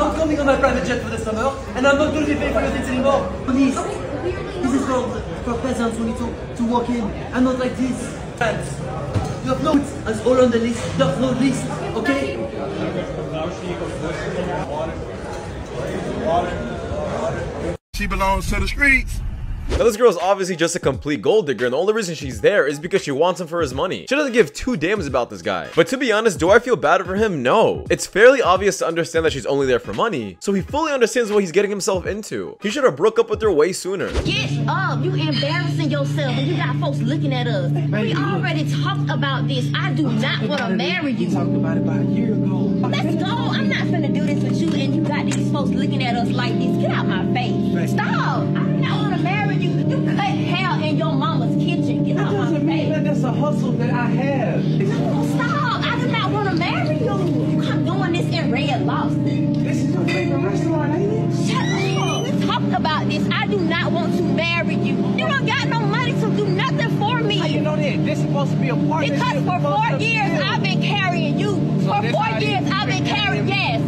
not coming on my private jet for the summer, and I'm not going to be paying for your dates anymore. Please, this is for peasants who need to walk in, and not like this. You have no as all on the list, there's no list, okay? She belongs to the streets. Now this girl is obviously just a complete gold digger, and the only reason she's there is because she wants him for his money. She doesn't give two damns about this guy. But to be honest, do I feel bad for him? No. It's fairly obvious to understand that she's only there for money, so he fully understands what he's getting himself into. He should have broke up with her way sooner. Get up! You embarrassing yourself and you got folks looking at us. We already talked about this. I do not want to marry you. We talked about it about a year ago. Let's go. I'm not finna do this with you and you got these folks looking at us like this. Get out my face. Stop! I do not want to marry you. You cut hair in your mama's kitchen. Get out my face. That's a hustle that I have. No, stop! I do not want to marry you. You come doing this in Red Lobster. This is your favorite restaurant, ain't it? Shut up! We talked about this. I do not want to marry you. You don't got no money to do nothing for me. How you know that? This is supposed to be a partnership. Because for 4 years I've been carrying you. For 4 years I've been carrying, yes.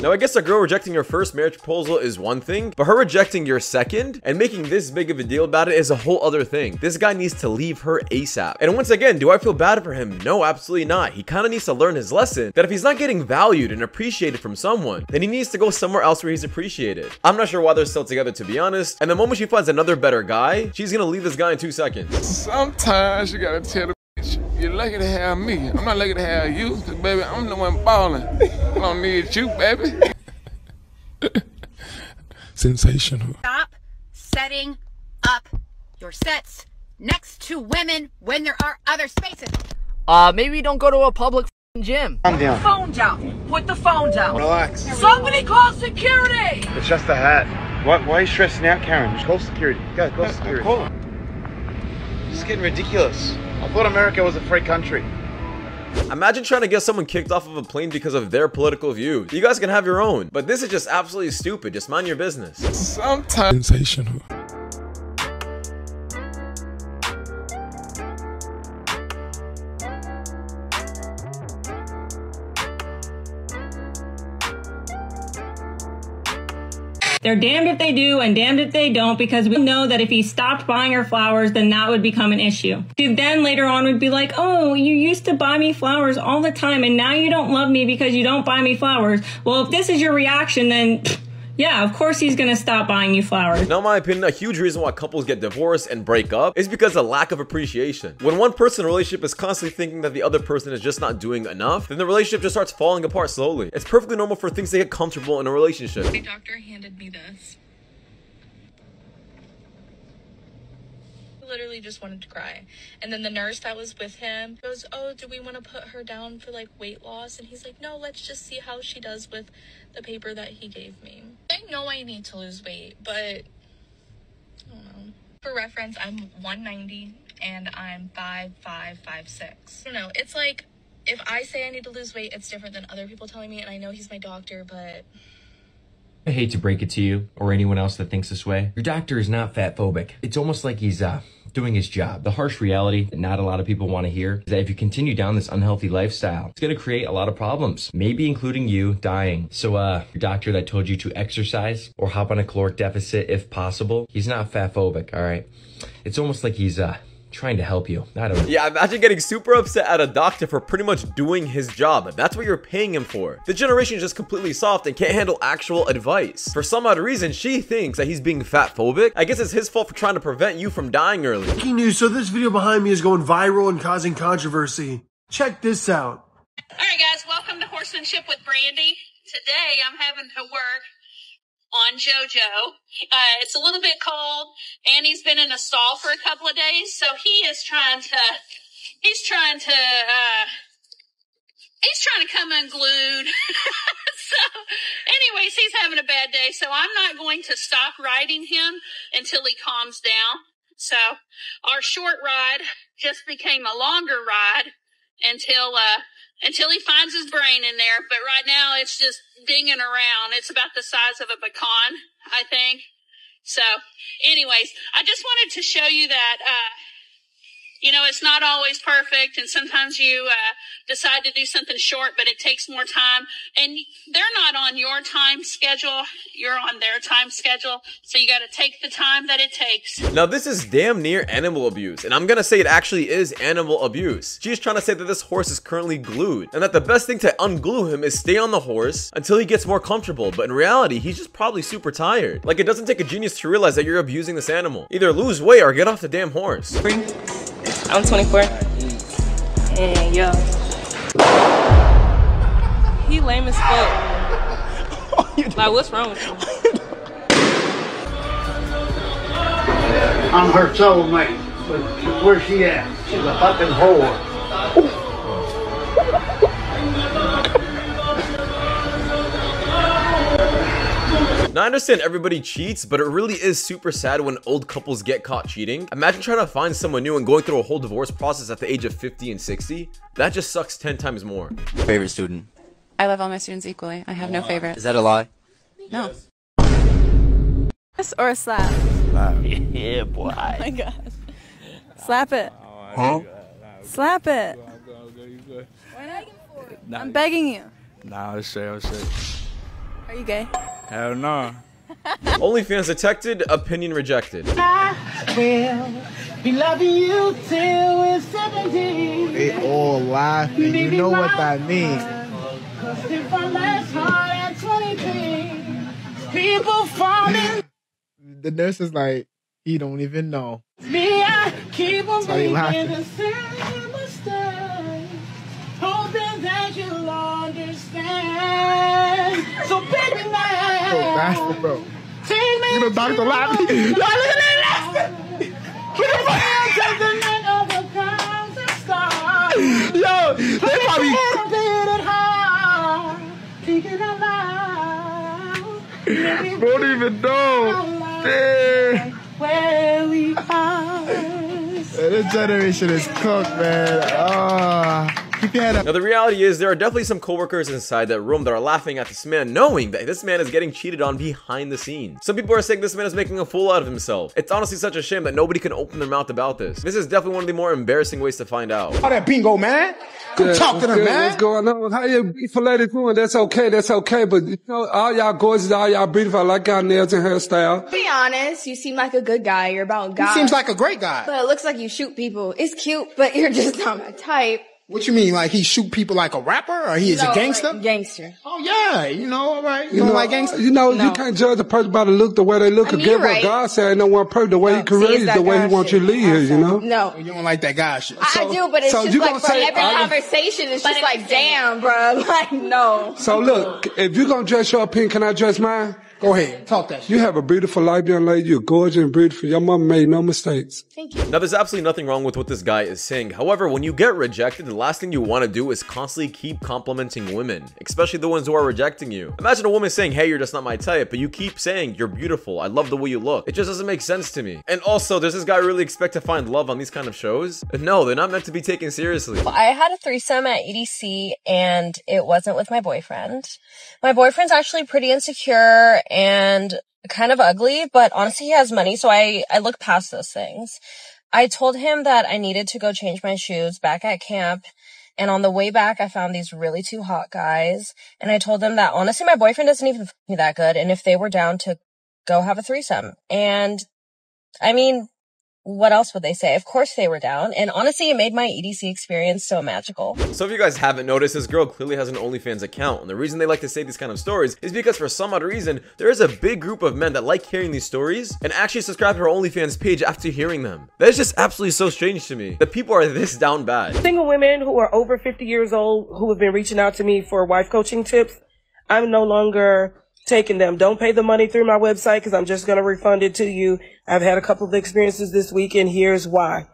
Now I guess a girl rejecting your first marriage proposal is one thing, but her rejecting your second and making this big of a deal about it is a whole other thing. This guy needs to leave her ASAP. And once again, do I feel bad for him? No, absolutely not. He kind of needs to learn his lesson that if he's not getting valued and appreciated from someone, then he needs to go somewhere else where he's appreciated. I'm not sure why they're still together, to be honest. And the moment she finds another better guy, she's gonna leave this guy in 2 seconds. Sometimes you gotta tell the bitch, you're lucky to have me. I'm not lucky to have you, cause baby, I'm the one balling. I don't need you, baby. Sensational. Stop setting up your sets next to women when there are other spaces. Maybe don't go to a public gym. Calm down. Put the phone down. Put the phone down. Relax. Somebody call security. It's just a hat. Why are you stressing out, Karen? Just call security. Go, call security. Call them. This is getting ridiculous. I thought America was a free country. Imagine trying to get someone kicked off of a plane because of their political views. You guys can have your own, but this is just absolutely stupid. Just mind your business. Sometimes sensational. They're damned if they do and damned if they don't, because we know that if he stopped buying her flowers, then that would become an issue. She then later on would be like, oh, you used to buy me flowers all the time and now you don't love me because you don't buy me flowers. Well, if this is your reaction, then yeah, of course he's gonna stop buying you flowers. Now, in my opinion, a huge reason why couples get divorced and break up is because of lack of appreciation. When one person in a relationship is constantly thinking that the other person is just not doing enough, then the relationship just starts falling apart slowly. It's perfectly normal for things to get comfortable in a relationship. My doctor handed me this. Literally just wanted to cry. And then the nurse that was with him goes, oh, do we want to put her down for like weight loss? And he's like, no, let's just see how she does with the paper that he gave me. I know I need to lose weight, but I don't know. For reference, I'm 190 and I'm 5'5", 5'6". I don't know. It's like, if I say I need to lose weight, it's different than other people telling me, and I know he's my doctor, but I hate to break it to you or anyone else that thinks this way. Your doctor is not fat phobic. It's almost like he's doing his job. The harsh reality that not a lot of people want to hear is that if you continue down this unhealthy lifestyle, it's going to create a lot of problems, maybe including you dying. So your doctor that told you to exercise or hop on a caloric deficit if possible, he's not fat phobic, all right? It's almost like he's trying to help you. I don't know. Yeah, imagine getting super upset at a doctor for pretty much doing his job. That's what you're paying him for. The generation is just completely soft and can't handle actual advice. For some odd reason, she thinks that he's being fat phobic. I guess it's his fault for trying to prevent you from dying early. Breaking news, so this video behind me is going viral and causing controversy. Check this out. Alright guys, welcome to Horsemanship with Brandy. Today I'm having to work on JoJo. It's a little bit cold. Annie's been in a stall for a couple of days, so he's trying to come unglued. So anyways, he's having a bad day, so I'm not going to stop riding him until he calms down. So our short ride just became a longer ride until he finds his brain in there. But right now it's just dinging around. It's about the size of a pecan, I think. So anyways, I just wanted to show you that You know, it's not always perfect, and sometimes you decide to do something short, but it takes more time. And they're not on your time schedule. You're on their time schedule. So you got to take the time that it takes. Now, this is damn near animal abuse, and I'm gonna say it actually is animal abuse. She's trying to say that this horse is currently glued, and that the best thing to unglue him is stay on the horse until he gets more comfortable. But in reality, he's just probably super tired. Like, it doesn't take a genius to realize that you're abusing this animal. Either lose weight or get off the damn horse. I'm 24. And yo, he lame as fuck. Like, what's wrong with you? I'm her soulmate, but where's she at? She's a fucking whore. Now, I understand everybody cheats, but it really is super sad when old couples get caught cheating. Imagine trying to find someone new and going through a whole divorce process at the age of 50 and 60. That just sucks 10 times more. Favorite student? I love all my students equally. I have no favorite. Is that a lie? No. Or a slap. Yeah, boy. Oh my gosh. Slap it. Huh? Slap it. I'm begging you. Nah, I'm straight. Are you gay? Hell no. OnlyFans detected, opinion rejected. I will be loving you till we're 70. They all laughing. You know what that means. Cause if I last hard at 23, people falling. The nurse is like, he don't even know. Me, I keep on Why you making laughing? the same mistake, hoping that you'll understand. So baby, now, Yo, bastard, bro. take me You know, Dr. Laughing. to the land of the thousand stars. Yo, they probably. Don't even know. Damn. Where we are. This generation is cooked, man. Keep your head up. Now, the reality is there are definitely some coworkers inside that room that are laughing at this man, knowing that this man is getting cheated on behind the scenes. Some people are saying this man is making a fool out of himself. It's honestly such a shame that nobody can open their mouth about this. This is definitely one of the more embarrassing ways to find out. Oh, that bingo, man. Come talk to them, man. What's going on? How you beautiful lady doing? That's okay. But you know, all y'all gorgeous, all y'all beautiful. I like y'all nails and hairstyle. Be honest, you seem like a good guy. You're about God. He seems like a great guy. But it looks like you shoot people. It's cute, but you're just not my type. What you mean? Like he shoot people like a rapper, or he is a gangster? Like gangster. Oh yeah, you know, all right. You don't like gangster? You know, you can't judge a person by the look, the way they look. I mean, Again, you're what right. God said, ain't no one person. The way He created, the way He wants you to live here. You know. No. You don't like that guy shit. I do, but it's so just you like gonna for say, every conversation, it's just like, damn, bro. Like, no. So look, if you're gonna dress your opinion, can I dress mine? Go ahead, talk that shit. You have a beautiful life, young lady. You're gorgeous and beautiful. Your mama made no mistakes. Thank you. Now, there's absolutely nothing wrong with what this guy is saying. However, when you get rejected, the last thing you want to do is constantly keep complimenting women, especially the ones who are rejecting you. Imagine a woman saying, hey, you're just not my type, but you keep saying, you're beautiful, I love the way you look. It just doesn't make sense to me. And also, does this guy really expect to find love on these kind of shows? No, they're not meant to be taken seriously. Well, I had a threesome at EDC, and it wasn't with my boyfriend. My boyfriend's actually pretty insecure and kind of ugly, but honestly, he has money, so I look past those things. I told him that I needed to go change my shoes back at camp, and on the way back, I found these really two hot guys, and I told them that honestly, my boyfriend doesn't even f me that good, and if they were down to go have a threesome. And I mean, what else would they say? Of course they were down, and honestly, it made my EDC experience so magical. So if you guys haven't noticed, this girl clearly has an OnlyFans account, and the reason they like to say these kind of stories is because for some odd reason, there is a big group of men that like hearing these stories and actually subscribe to her OnlyFans page after hearing them. That is just absolutely so strange to me, that people are this down bad. Single women who are over 50 years old who have been reaching out to me for wife coaching tips, I'm no longer taking them. Don't pay the money through my website because I'm just going to refund it to you. I've had a couple of experiences this week, and here's why.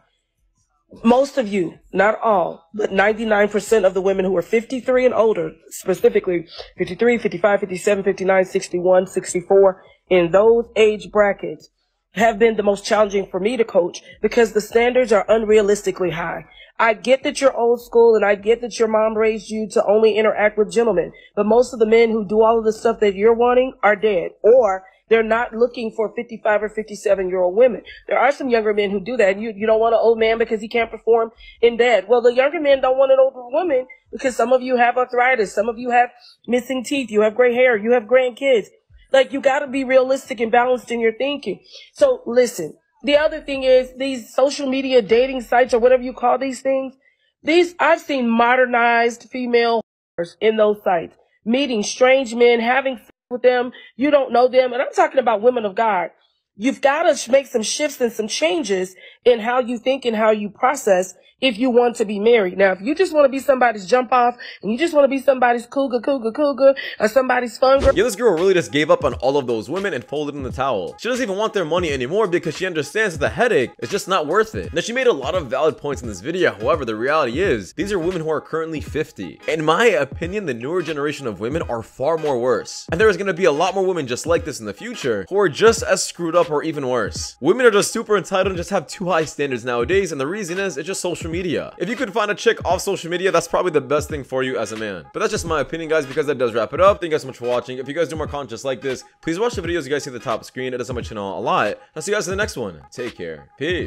Most of you, not all, but 99% of the women who are 53 and older, specifically 53, 55, 57, 59, 61, 64, in those age brackets, have been the most challenging for me to coach because the standards are unrealistically high. I get that you're old school and I get that your mom raised you to only interact with gentlemen, but most of the men who do all of the stuff that you're wanting are dead or They're not looking for 55 or 57-year-old women. There are some younger men who do that. You don't want an old man because he can't perform in bed. Well, the younger men don't want an older woman because some of you have arthritis. Some of you have missing teeth. You have gray hair. You have grandkids. Like, you got to be realistic and balanced in your thinking. So listen, the other thing is these social media dating sites or whatever you call these things. I've seen modernized female in those sites, meeting strange men, having sex with them. You don't know them. And I'm talking about women of God. You've got to make some shifts and some changes in how you think and how you process if you want to be married. Now, if you just want to be somebody's jump off and you just want to be somebody's cougar, or somebody's fun girl. Yeah, this girl really just gave up on all of those women and folded in the towel. She doesn't even want their money anymore because she understands that the headache is just not worth it. Now, she made a lot of valid points in this video. However, the reality is these are women who are currently 50. In my opinion, the newer generation of women are far more worse. And there is going to be a lot more women just like this in the future who are just as screwed up or even worse. Women are just super entitled and just have too high standards nowadays, and the reason is it's just social media. If you could find a chick off social media, that's probably the best thing for you as a man. But that's just my opinion, guys, because that does wrap it up. Thank you guys so much for watching. If you guys do more content just like this, please watch the videos you guys see at the top of the screen. It does help my channel a lot. I'll see you guys in the next one. Take care. Peace.